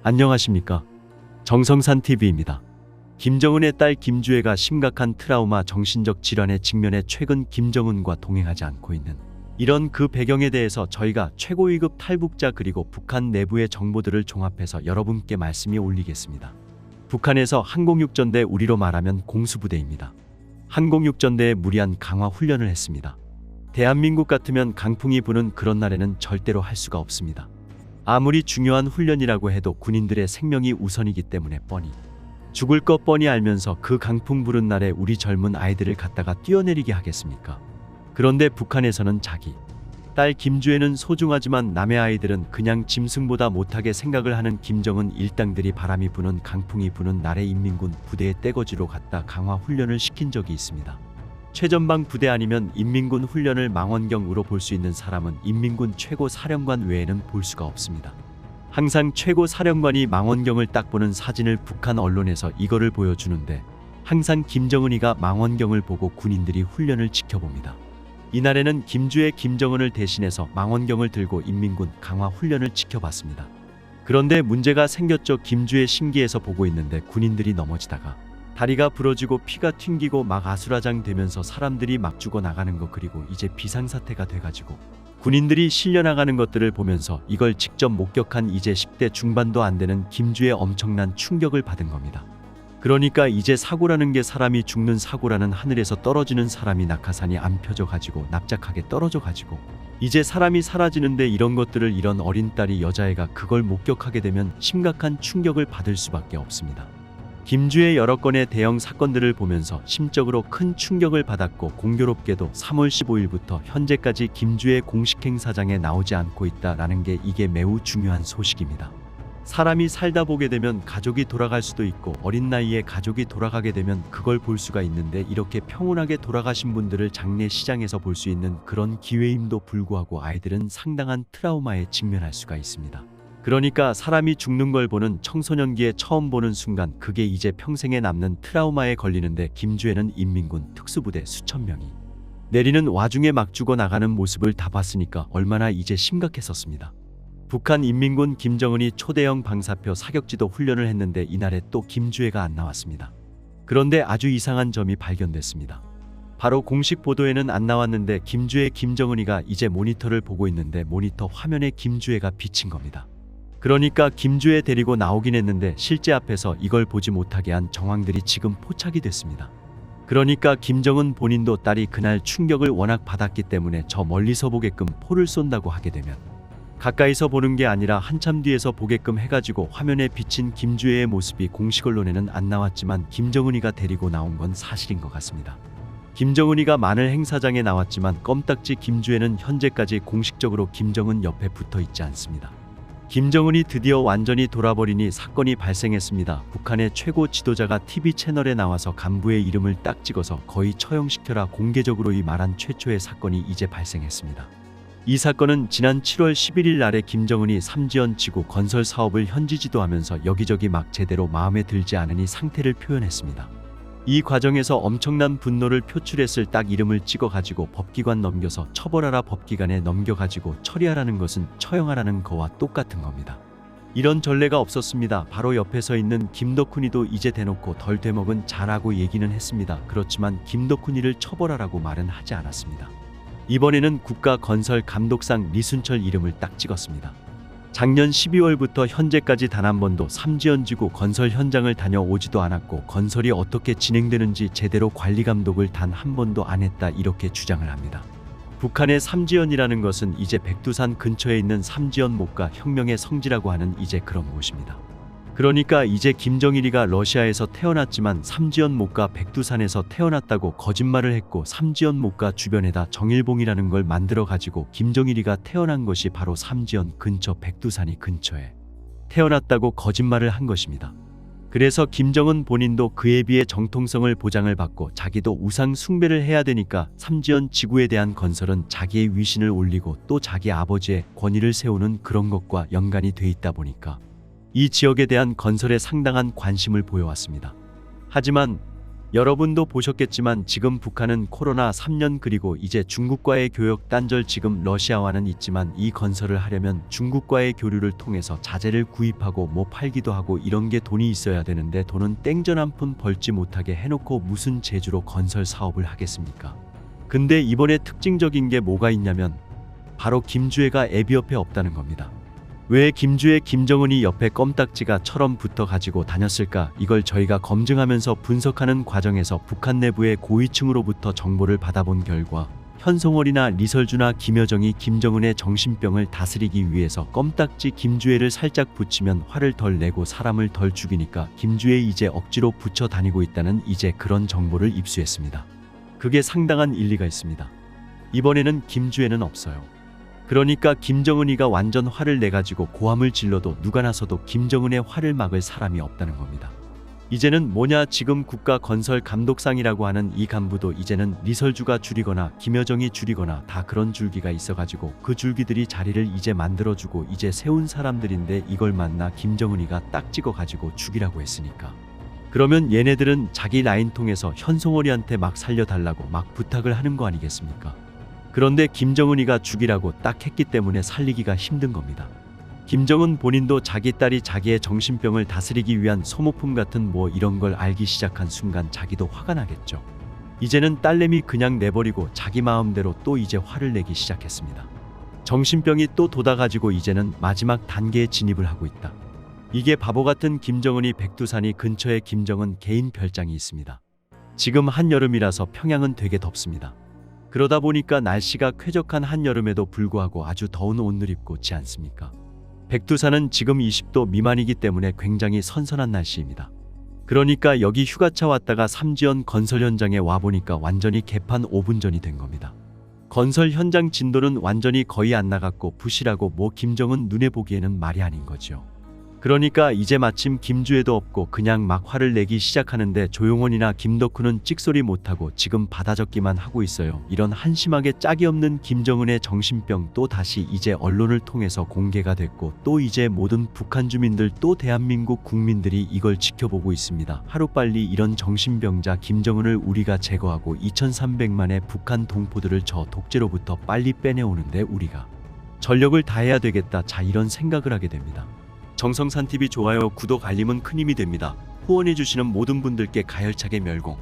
안녕하십니까? 정성산TV입니다. 김정은의 딸 김주애가 심각한 트라우마 정신적 질환에 직면해 최근 김정은과 동행하지 않고 있는 이런 그 배경에 대해서 저희가 최고 위급 탈북자 그리고 북한 내부의 정보들을 종합해서 여러분께 말씀이 올리겠습니다. 북한에서 항공육전대, 우리로 말하면 공수부대입니다. 항공육전대에 무리한 강화 훈련을 했습니다. 대한민국 같으면 강풍이 부는 그런 날에는 절대로 할 수가 없습니다. 아무리 중요한 훈련이라고 해도 군인들의 생명이 우선이기 때문에 뻔히 죽을 것 뻔히 알면서 그 강풍 부는 날에 우리 젊은 아이들을 갖다가 뛰어내리게 하겠습니까? 그런데 북한에서는 자기 딸 김주애는 소중하지만 남의 아이들은 그냥 짐승보다 못하게 생각을 하는 김정은 일당들이 바람이 부는 강풍이 부는 날에 인민군 부대의 떼거지로 갖다 강화 훈련을 시킨 적이 있습니다. 최전방 부대 아니면 인민군 훈련을 망원경으로 볼 수 있는 사람은 인민군 최고 사령관 외에는 볼 수가 없습니다. 항상 최고 사령관이 망원경을 딱 보는 사진을 북한 언론에서 이거를 보여주는데 항상 김정은이가 망원경을 보고 군인들이 훈련을 지켜봅니다. 이날에는 김주애 김정은을 대신해서 망원경을 들고 인민군 강화 훈련을 지켜봤습니다. 그런데 문제가 생겼죠. 김주애 신기해서 보고 있는데 군인들이 넘어지다가 다리가 부러지고 피가 튕기고 막 아수라장 되면서 사람들이 막 죽어나가는 거, 그리고 이제 비상사태가 돼가지고 군인들이 실려나가는 것들을 보면서 이걸 직접 목격한 이제 10대 중반도 안 되는 김주애 엄청난 충격을 받은 겁니다. 그러니까 이제 사고라는 게 사람이 죽는 사고라는, 하늘에서 떨어지는 사람이 낙하산이 안 펴져가지고 납작하게 떨어져가지고 이제 사람이 사라지는데, 이런 것들을 이런 어린 딸이, 여자애가 그걸 목격하게 되면 심각한 충격을 받을 수밖에 없습니다. 김주애 여러 건의 대형 사건들을 보면서 심적으로 큰 충격을 받았고, 공교롭게도 3월 15일부터 현재까지 김주애 공식 행사장에 나오지 않고 있다라는 게 이게 매우 중요한 소식입니다. 사람이 살다 보게 되면 가족이 돌아갈 수도 있고 어린 나이에 가족이 돌아가게 되면 그걸 볼 수가 있는데, 이렇게 평온하게 돌아가신 분들을 장례시장에서 볼 수 있는 그런 기회임도 불구하고 아이들은 상당한 트라우마에 직면할 수가 있습니다. 그러니까 사람이 죽는 걸 보는 청소년기에 처음 보는 순간 그게 이제 평생에 남는 트라우마에 걸리는데, 김주애는 인민군 특수부대 수천 명이 내리는 와중에 막 죽어나가는 모습을 다 봤으니까 얼마나 이제 심각했었습니다. 북한 인민군 김정은이 초대형 방사표 사격지도 훈련을 했는데 이날에 또 김주애가 안 나왔습니다. 그런데 아주 이상한 점이 발견됐습니다. 바로 공식 보도에는 안 나왔는데 김주애 김정은이가 이제 모니터를 보고 있는데 모니터 화면에 김주애가 비친 겁니다. 그러니까 김주애 데리고 나오긴 했는데 실제 앞에서 이걸 보지 못하게 한 정황들이 지금 포착이 됐습니다. 그러니까 김정은 본인도 딸이 그날 충격을 워낙 받았기 때문에 저 멀리서 보게끔 포를 쏜다고 하게 되면 가까이서 보는 게 아니라 한참 뒤에서 보게끔 해가지고 화면에 비친 김주애의 모습이 공식 언론에는 안 나왔지만 김정은이가 데리고 나온 건 사실인 것 같습니다. 김정은이가 마늘 행사장에 나왔지만 껌딱지 김주애는 현재까지 공식적으로 김정은 옆에 붙어 있지 않습니다. 김정은이 드디어 완전히 돌아버리니 사건이 발생했습니다. 북한의 최고 지도자가 TV 채널에 나와서 간부의 이름을 딱 찍어서 거의 처형시켜라 공개적으로 이 말한 최초의 사건이 이제 발생했습니다. 이 사건은 지난 7월 11일 날에 김정은이 삼지연 지구 건설 사업을 현지 지도하면서 여기저기 막 제대로 마음에 들지 않으니 상태를 표현했습니다. 이 과정에서 엄청난 분노를 표출했을 딱 이름을 찍어가지고 법기관 넘겨서 처벌하라, 법기관에 넘겨가지고 처리하라는 것은 처형하라는 거와 똑같은 겁니다. 이런 전례가 없었습니다. 바로 옆에 서 있는 김덕훈이도 이제 대놓고 덜 되먹은 자라고 얘기는 했습니다. 그렇지만 김덕훈이를 처벌하라고 말은 하지 않았습니다. 이번에는 국가건설감독상 리순철 이름을 딱 찍었습니다. 작년 12월부터 현재까지 단 한 번도 삼지연지구 건설 현장을 다녀오지도 않았고 건설이 어떻게 진행되는지 제대로 관리 감독을 단 한 번도 안 했다, 이렇게 주장을 합니다. 북한의 삼지연이라는 것은 이제 백두산 근처에 있는 삼지연 목가 혁명의 성지라고 하는 이제 그런 곳입니다. 그러니까 이제 김정일이가 러시아에서 태어났지만 삼지연 목가 백두산에서 태어났다고 거짓말을 했고, 삼지연 목가 주변에다 정일봉이라는 걸 만들어 가지고 김정일이가 태어난 것이 바로 삼지연 근처 백두산이 근처에 태어났다고 거짓말을 한 것입니다. 그래서 김정은 본인도 그에 비해 정통성을 보장을 받고 자기도 우상 숭배를 해야 되니까 삼지연 지구에 대한 건설은 자기의 위신을 올리고 또 자기 아버지의 권위를 세우는 그런 것과 연관이 돼 있다 보니까 이 지역에 대한 건설에 상당한 관심을 보여왔습니다. 하지만 여러분도 보셨겠지만 지금 북한은 코로나 3년 그리고 이제 중국과의 교역 단절 지금 러시아와는 있지만 이 건설을 하려면 중국과의 교류를 통해서 자재를 구입하고 뭐 팔기도 하고 이런 게 돈이 있어야 되는데 돈은 땡전 한 푼 벌지 못하게 해놓고 무슨 재주로 건설 사업을 하겠습니까? 근데 이번에 특징적인 게 뭐가 있냐면 바로 김주애가 애비 옆에 없다는 겁니다. 왜 김주애 김정은이 옆에 껌딱지가 처럼 붙어 가지고 다녔을까? 이걸 저희가 검증하면서 분석하는 과정에서 북한 내부의 고위층으로부터 정보를 받아본 결과 현송월이나 리설주나 김여정이 김정은의 정신병을 다스리기 위해서 껌딱지 김주애를 살짝 붙이면 화를 덜 내고 사람을 덜 죽이니까 김주애 이제 억지로 붙여 다니고 있다는 이제 그런 정보를 입수했습니다. 그게 상당한 일리가 있습니다. 이번에는 김주애는 없어요. 그러니까 김정은이가 완전 화를 내가지고 고함을 질러도 누가 나서도 김정은의 화를 막을 사람이 없다는 겁니다. 이제는 뭐냐 지금 국가건설감독상이라고 하는 이 간부도 이제는 리설주가 줄이거나 김여정이 줄이거나 다 그런 줄기가 있어가지고 그 줄기들이 자리를 이제 만들어주고 이제 세운 사람들인데 이걸 만나 김정은이가 딱 찍어가지고 죽이라고 했으니까. 그러면 얘네들은 자기 라인 통해서 현송월이한테 막 살려달라고 막 부탁을 하는 거 아니겠습니까? 그런데 김정은이가 죽이라고 딱 했기 때문에 살리기가 힘든 겁니다. 김정은 본인도 자기 딸이 자기의 정신병을 다스리기 위한 소모품 같은 뭐 이런 걸 알기 시작한 순간 자기도 화가 나겠죠. 이제는 딸내미 그냥 내버리고 자기 마음대로 또 이제 화를 내기 시작했습니다. 정신병이 또 돋아가지고 이제는 마지막 단계에 진입을 하고 있다. 이게 바보 같은 김정은이 백두산이 근처에 김정은 개인 별장이 있습니다. 지금 한여름이라서 평양은 되게 덥습니다. 그러다 보니까 날씨가 쾌적한 한여름에도 불구하고 아주 더운 옷을 입고 있지 않습니까? 백두산은 지금 20도 미만이기 때문에 굉장히 선선한 날씨입니다. 그러니까 여기 휴가차 왔다가 삼지연 건설 현장에 와보니까 완전히 개판 5분 전이 된 겁니다. 건설 현장 진도는 완전히 거의 안 나갔고 부실하고 뭐 김정은 눈에 보기에는 말이 아닌 거죠. 그러니까 이제 마침 김주애도 없고 그냥 막 화를 내기 시작하는데 조용원이나 김덕훈은 찍소리 못하고 지금 받아적기만 하고 있어요. 이런 한심하게 짝이 없는 김정은의 정신병 또 다시 이제 언론을 통해서 공개가 됐고 또 이제 모든 북한 주민들 또 대한민국 국민들이 이걸 지켜보고 있습니다. 하루빨리 이런 정신병자 김정은을 우리가 제거하고 2300만의 북한 동포들을 저 독재로부터 빨리 빼내오는데 우리가 전력을 다해야 되겠다. 자 이런 생각을 하게 됩니다. 정성산TV 좋아요 구독 알림은 큰 힘이 됩니다. 후원해주시는 모든 분들께 가열차게 멸공